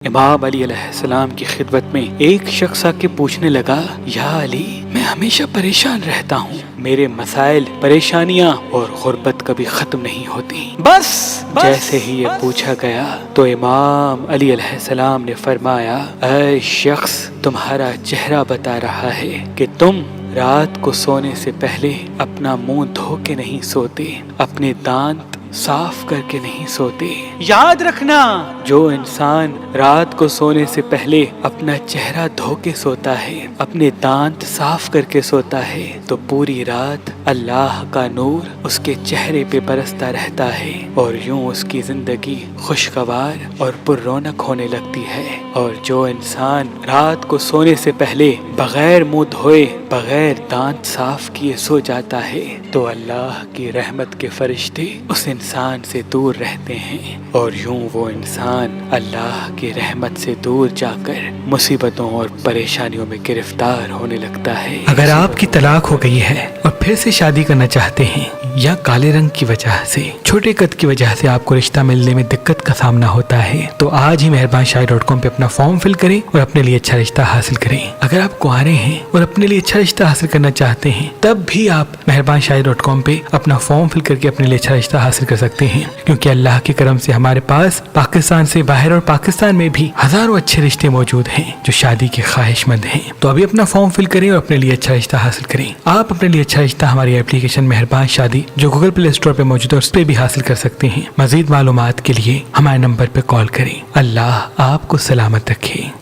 امام علی علیہ السلام کی خدمت میں ایک شخص آ کے پوچھنے لگا، یا علی، میں ہمیشہ پریشان رہتا ہوں، میرے مسائل، پریشانیاں اور غربت کبھی ختم نہیں ہوتی۔ بس جیسے ہی یہ پوچھا گیا تو امام علی علیہ السلام نے فرمایا، اے شخص، تمہارا چہرہ بتا رہا ہے کہ تم رات کو سونے سے پہلے اپنا منہ دھو کے نہیں سوتے، اپنے دانت صاف کر کے نہیں سوتے۔ یاد رکھنا، جو انسان رات کو سونے سے پہلے اپنا چہرہ دھو کے سوتا ہے، اپنے دانت صاف کر کے سوتا ہے، تو پوری رات اللہ کا نور اس کے چہرے پہ برستا رہتا ہے اور یوں اس کی زندگی خوشگوار اور پر رونق ہونے لگتی ہے۔ اور جو انسان رات کو سونے سے پہلے بغیر منہ دھوئے، بغیر دانت صاف کیے سو جاتا ہے، تو اللہ کی رحمت کے فرشتے اس انسان سے دور رہتے ہیں اور یوں وہ انسان اللہ کی رحمت سے دور جا کر مصیبتوں اور پریشانیوں میں گرفتار ہونے لگتا ہے۔ اگر آپ کی طلاق ہو گئی ہے اور پھر سے شادی کرنا چاہتے ہیں، یا کالے رنگ کی وجہ سے، چھوٹے قد کی وجہ سے آپ کو رشتہ ملنے میں دقت کا سامنا ہوتا ہے، تو آج ہی مہربان شاہی.com پہ اپنا فارم فل کریں اور اپنے لیے اچھا رشتہ حاصل کریں۔ اگر آپ کنوارے ہیں اور اپنے لیے اچھا رشتہ حاصل کرنا چاہتے ہیں، تب بھی آپ مہربان شاہی.com پہ اپنا فارم فل کر کے اپنے لیے اچھا رشتہ حاصل کر سکتے ہیں، کیونکہ اللہ کے کرم سے ہمارے پاس پاکستان سے باہر اور پاکستان میں بھی ہزاروں اچھے رشتے موجود ہیں جو شادی کے خواہش مند ہیں۔ تو ابھی اپنا فارم فل کریں اور اپنے لیے اچھا رشتہ حاصل کریں۔ آپ اپنے لیے اچھا رشتہ ہماری اپلیکیشن مہربان شادی جو گوگل پلے اسٹور پہ موجود ہے اس پہ بھی حاصل کر سکتے ہیں۔ مزید معلومات کے لیے ہمارے نمبر پہ کال کریں۔ اللہ آپ کو سلامت رکھے۔